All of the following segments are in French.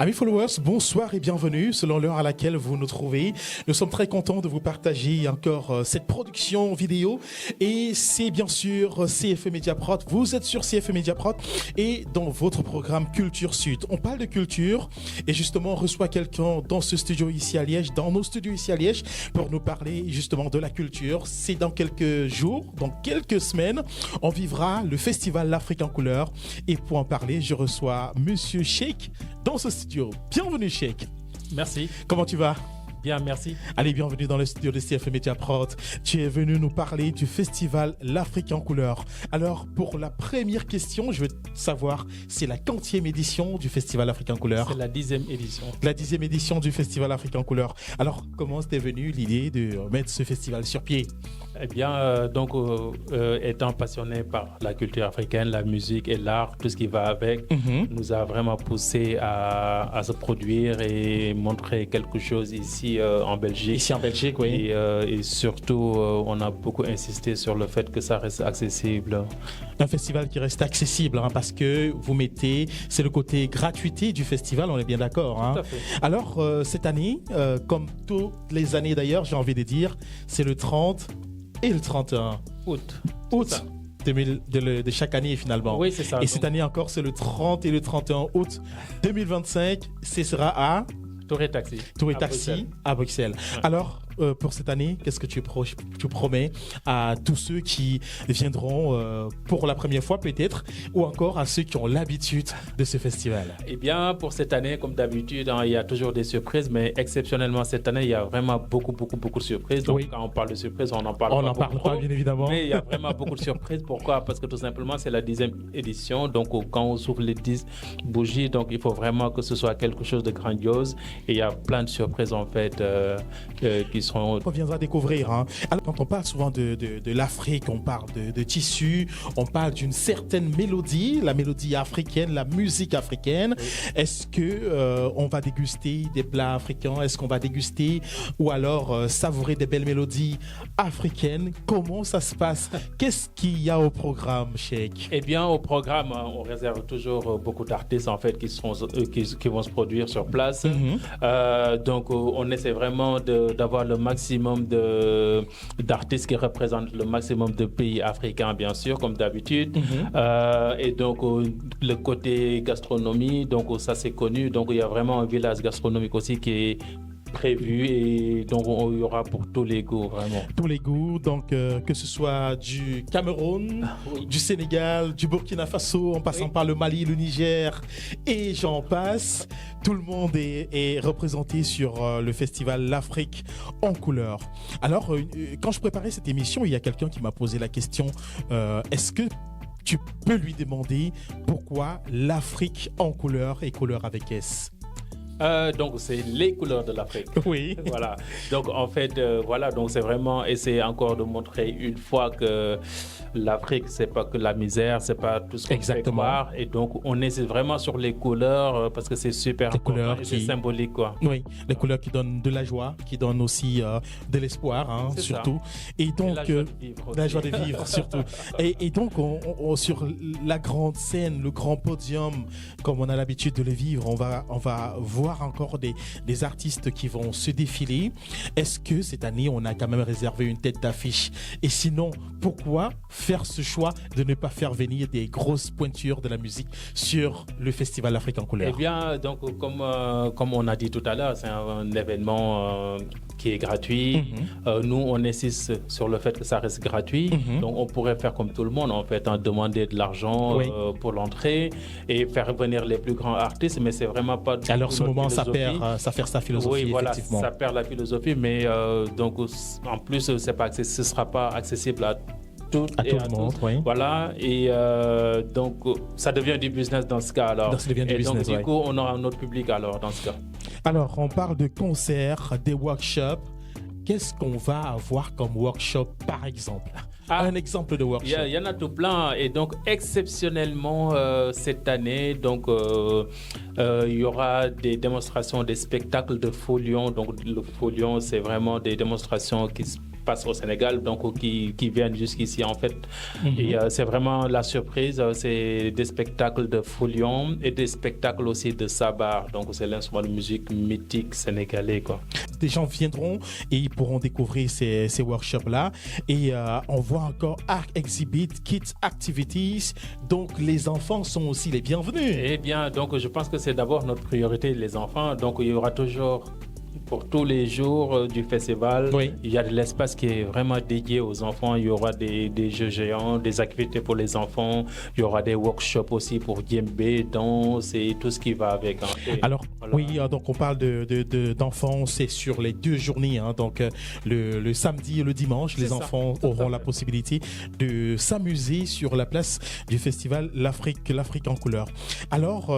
Amis followers, bonsoir et bienvenue selon l'heure à laquelle vous nous trouvez. Nous sommes très contents de vous partager encore cette production vidéo et c'est bien sûr CFE Media Prod. Vous êtes sur CFE Media Prod et dans votre programme Culture Sud. On parle de culture et justement on reçoit quelqu'un dans ce studio ici à Liège, dans nos studios ici à Liège pour nous parler justement de la culture. C'est dans quelques jours, dans quelques semaines, on vivra le festival L'Afrique en couleur et pour en parler, je reçois Monsieur Cheikh dans ce studio. Bienvenue Cheikh. Merci. Comment tu vas? Bien, merci. Allez, bienvenue dans le studio de CFE Media Prod. Tu es venu nous parler du festival L'Afrique en couleur. Alors, pour la première question, je veux savoir, c'est la quantième édition du festival L'Afrique en couleur? C'est la 10e édition. La 10e édition du festival L'Afrique en couleur. Alors, comment t'es venue l'idée de mettre ce festival sur pied? Eh bien, étant passionné par la culture africaine, la musique et l'art, tout ce qui va avec, nous a vraiment poussé à se produire et montrer quelque chose ici en Belgique. Ici en Belgique, oui. Et surtout, on a beaucoup insisté sur le fait que ça reste accessible. Un festival qui reste accessible, hein, parce que vous mettez, c'est le côté gratuité du festival, on est bien d'accord. Hein. Tout à fait. Alors, cette année, comme toutes les années d'ailleurs, j'ai envie de dire, c'est le 30 et le 31 Août. De chaque année finalement. Oui, c'est ça. Et cette année encore, c'est le 30 et le 31 août 2025. Ce sera à Touré Taxi. Touré Taxi à Bruxelles. Ouais. Alors, pour cette année, qu'est-ce que tu promets à tous ceux qui viendront pour la première fois peut-être, ou encore à ceux qui ont l'habitude de ce festival? Eh bien, pour cette année, comme d'habitude, hein, il y a toujours des surprises, mais exceptionnellement cette année, il y a vraiment beaucoup de surprises. Donc, quand on parle de surprises, on n'en parle on n'en parle pas, bien évidemment. Mais il y a vraiment beaucoup de surprises. Pourquoi? Parce que tout simplement, c'est la 10e édition. Donc, quand on souffle les 10 bougies, donc il faut vraiment que ce soit quelque chose de grandiose. Et il y a plein de surprises, en fait, qui sont... On viendra découvrir. Hein. Alors, quand on parle souvent de l'Afrique, on parle de tissus, on parle d'une certaine mélodie, la mélodie africaine, la musique africaine. Oui. Est-ce que on va déguster des plats africains? Est-ce qu'on va déguster ou alors savourer des belles mélodies africaines? Comment ça se passe? Qu'est-ce qu'il y a au programme, Cheikh? Eh bien, au programme, on réserve toujours beaucoup d'artistes en fait qui vont se produire sur place. Donc, on essaie vraiment d'avoir le maximum d'artistes qui représentent le maximum de pays africains, bien sûr, comme d'habitude. Et donc, le côté gastronomie, donc ça c'est connu. Donc, il y a vraiment un village gastronomique aussi qui est prévu et donc il y aura pour tous les goûts, vraiment. Tous les goûts, donc que ce soit du Cameroun, du Sénégal, du Burkina Faso, en passant par le Mali, le Niger et j'en passe. Tout le monde est représenté sur le festival L'Afrique en couleur. Alors, quand je préparais cette émission, il y a quelqu'un qui m'a posé la question, est-ce que tu peux lui demander pourquoi l'Afrique en couleur et couleur avec S? Donc c'est les couleurs de l'Afrique. Oui. Voilà. Donc en fait, voilà. Donc c'est vraiment essayer encore de montrer une fois que l'Afrique, c'est pas que la misère, c'est pas tout ce qu'on fait croire. Et donc on essaie vraiment sur les couleurs parce que c'est super important et c'est symbolique, quoi. Oui. Les couleurs qui donnent de la joie, qui donnent aussi de l'espoir, hein, surtout. Ça. Et donc la joie de vivre surtout. Et donc sur la grande scène, le grand podium, comme on a l'habitude de le vivre, on va voir encore des artistes qui vont se défiler. Est-ce que cette année, on a quand même réservé une tête d'affiche? Et sinon, pourquoi faire ce choix de ne pas faire venir des grosses pointures de la musique sur le festival L'Afrique en couleur? Eh bien, donc, comme on a dit tout à l'heure, c'est un événement qui est gratuit. Nous, on insiste sur le fait que ça reste gratuit. Donc, on pourrait faire comme tout le monde, en fait, demander de l'argent pour l'entrée et faire venir les plus grands artistes, mais c'est vraiment pas... Alors, ce moment, ça perd sa philosophie, oui, voilà, effectivement. Ça perd la philosophie, mais donc, en plus, ce ne sera pas accessible à tout le monde, oui. Voilà, et donc, ça devient du business dans ce cas, alors. Donc, du coup, on aura un autre public, alors, dans ce cas. Alors, on parle de concerts, des workshops. Qu'est-ce qu'on va avoir comme workshop, par exemple? Un exemple de workshop. Il y en a tout plein. Et donc, exceptionnellement, cette année, donc, il y aura des démonstrations, des spectacles de folions. Donc, le folion, c'est vraiment des démonstrations qui se passent au Sénégal, donc qui viennent jusqu'ici en fait. Et c'est vraiment la surprise, c'est des spectacles de folion et des spectacles aussi de sabar, donc c'est l'instrument de musique mythique sénégalais, quoi. Des gens viendront et ils pourront découvrir ces workshops-là. Et on voit encore Art Exhibit, Kids Activities. Donc, les enfants sont aussi les bienvenus. Eh bien, donc je pense que c'est d'abord notre priorité, les enfants. Donc, il y aura toujours... Pour tous les jours du festival, il y a de l'espace qui est vraiment dédié aux enfants. Il y aura des jeux géants, des activités pour les enfants. Il y aura des workshops aussi pour djembé, danse et tout ce qui va avec. Alors, voilà. Donc on parle d'enfants, c'est sur les 2 journées. Donc le samedi et le dimanche, les enfants auront la possibilité de s'amuser sur la place du festival l'Afrique en couleur. Alors,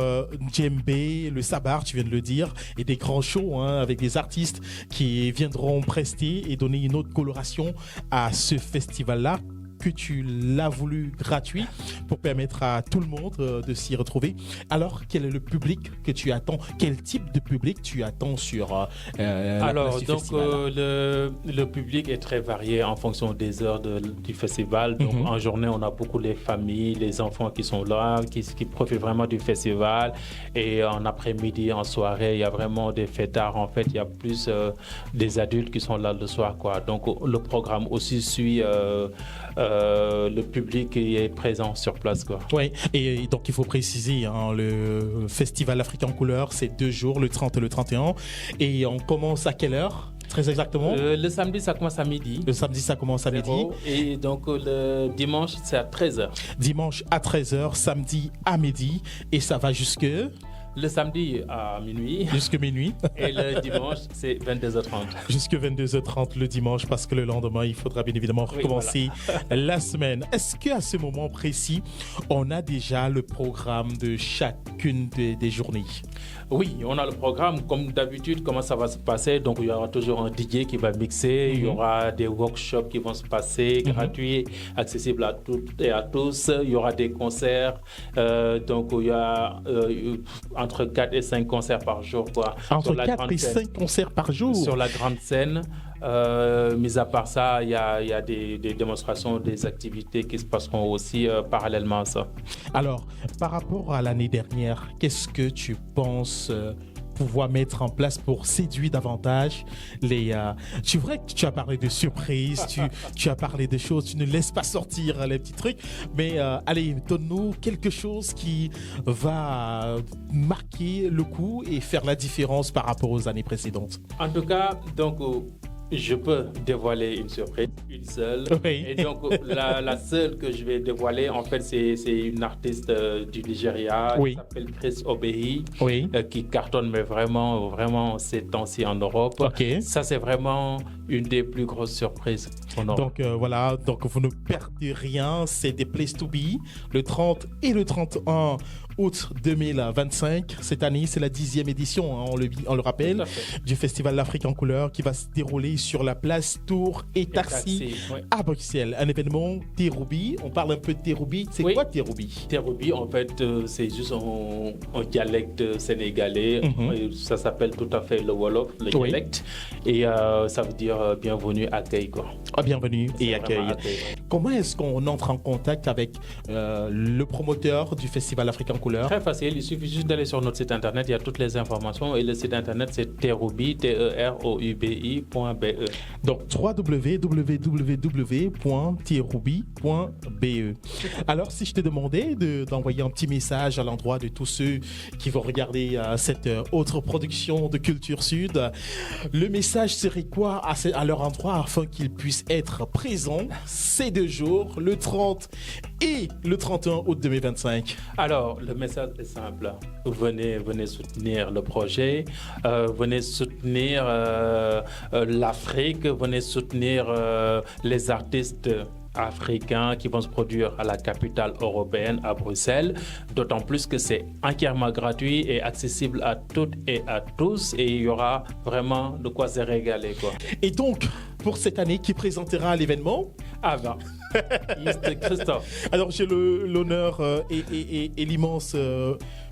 djembé, le sabar, tu viens de le dire, et des grands shows avec des artistes qui viendront prester et donner une autre coloration à ce festival-là, que tu l'as voulu gratuit pour permettre à tout le monde de s'y retrouver. Alors, quel est le public que tu attends? Quel type de public tu attends sur la place du festival? Le public est très varié en fonction des heures du festival. Donc, en journée, on a beaucoup les familles, les enfants qui sont là, qui profitent vraiment du festival. Et en après-midi, en soirée, il y a vraiment des fêtards. En fait, il y a plus des adultes qui sont là le soir, quoi. Donc, le programme aussi suit le public qui est présent sur place, quoi. Oui, et donc il faut préciser, le Festival Afrique en couleur, c'est 2 jours, le 30 et le 31. Et on commence à quelle heure? Très exactement. Le samedi, ça commence à midi. Le samedi, ça commence à midi. Et donc, le dimanche, c'est à 13h. Dimanche à 13h, samedi à midi. Et ça va jusque... Le samedi à minuit. Jusque minuit. Et le dimanche, c'est 22h30. Jusque 22h30 le dimanche, parce que le lendemain, il faudra bien évidemment recommencer la semaine. Est-ce qu'à ce moment précis, on a déjà le programme de chacune des journées? Oui, on a le programme. Comme d'habitude, comment ça va se passer? Donc, il y aura toujours un DJ qui va mixer. Il y aura des workshops qui vont se passer, gratuits, accessibles à toutes et à tous. Il y aura des concerts. Donc, il y a entre 4 et 5 concerts par jour, quoi. Entre 4 et 5 concerts par jour? Sur la grande scène. Mis à part ça, il y a des démonstrations, des activités qui se passeront aussi parallèlement à ça. Alors, par rapport à l'année dernière, qu'est-ce que tu penses pouvoir mettre en place pour séduire davantage les... C'est vrai que tu as parlé de surprises, tu as parlé de choses, tu ne laisses pas sortir les petits trucs, mais allez, donne-nous quelque chose qui va marquer le coup et faire la différence par rapport aux années précédentes. En tout cas, donc... je peux dévoiler une surprise, une seule. Oui. Et donc, la seule que je vais dévoiler, en fait, c'est une artiste du Nigeria qui s'appelle Chris Obehi, qui cartonne, mais vraiment ces temps-ci en Europe. Ça, c'est vraiment une des plus grosses surprises en Europe. Donc, voilà, donc vous ne perdez rien. C'est des Place to Be, le 30 et le 31 août 2025. Cette année, c'est la 10e édition, on le rappelle, du Festival l'Afrique en couleur qui va se dérouler sur la place Tour et Taxi à Bruxelles. Un événement Terroubi. On parle un peu de Terroubi. C'est quoi Terroubi? Terroubi, en fait, c'est juste un dialecte sénégalais. Ça s'appelle tout à fait le Wolof, le dialecte. Et ça veut dire bienvenue, accueil, quoi. Bienvenue et accueil. Comment est-ce qu'on entre en contact avec le promoteur du Festival Afrique en couleur? Très facile, il suffit juste d'aller sur notre site internet, il y a toutes les informations et le site internet c'est Terroubi, teroubi.be. Donc www.terroubi.be. Alors si je te demandais d'envoyer un petit message à l'endroit de tous ceux qui vont regarder cette autre production de Culture Sud, le message serait quoi à leur endroit afin qu'ils puissent être présents ces 2 jours, le 30 et le 31 août 2025? Alors, le message est simple. Venez soutenir le projet, venez soutenir l'Afrique, venez soutenir les artistes africains qui vont se produire à la capitale européenne, à Bruxelles, d'autant plus que c'est entièrement gratuit et accessible à toutes et à tous et il y aura vraiment de quoi se régaler, quoi. Et donc, pour cette année, qui présentera l'événement? Mr. Christophe. Alors, j'ai l'honneur et l'immense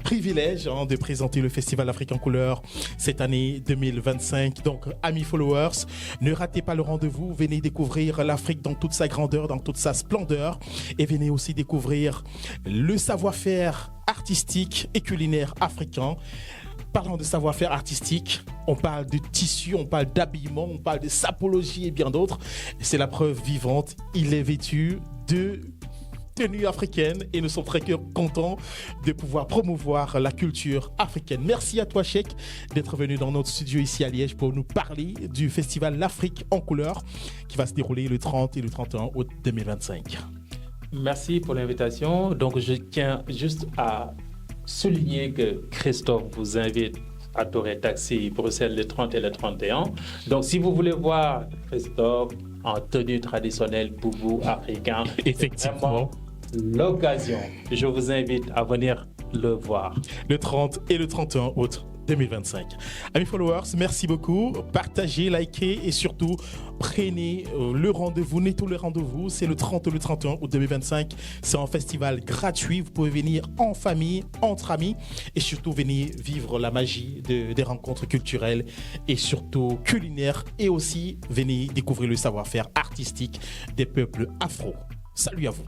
privilège de présenter le Festival Afrique en couleurs cette année 2025. Donc, amis followers, ne ratez pas le rendez-vous. Venez découvrir l'Afrique dans toute sa grandeur, dans toute sa splendeur. Et venez aussi découvrir le savoir-faire artistique et culinaire africain. Parlant de savoir-faire artistique, on parle de tissu, on parle d'habillement, on parle de sapologie et bien d'autres. C'est la preuve vivante. Il est vêtu de tenues africaines et nous sommes très contents de pouvoir promouvoir la culture africaine. Merci à toi, Cheikh, d'être venu dans notre studio ici à Liège pour nous parler du festival L'Afrique en couleurs qui va se dérouler le 30 et le 31 août 2025. Merci pour l'invitation. Donc, je tiens juste à souligner que Christophe vous invite à Touré Taxi Bruxelles le 30 et le 31. Donc, si vous voulez voir Christophe en tenue traditionnelle boubou africain, effectivement, l'occasion. Je vous invite à venir le voir. Le 30 et le 31 août 2025. Amis followers, merci beaucoup. Partagez, likez et surtout prenez le rendez-vous, tous les rendez-vous. C'est le 30 et le 31 août 2025. C'est un festival gratuit. Vous pouvez venir en famille, entre amis et surtout venir vivre la magie des rencontres culturelles et surtout culinaires et aussi venir découvrir le savoir-faire artistique des peuples afro. Salut à vous.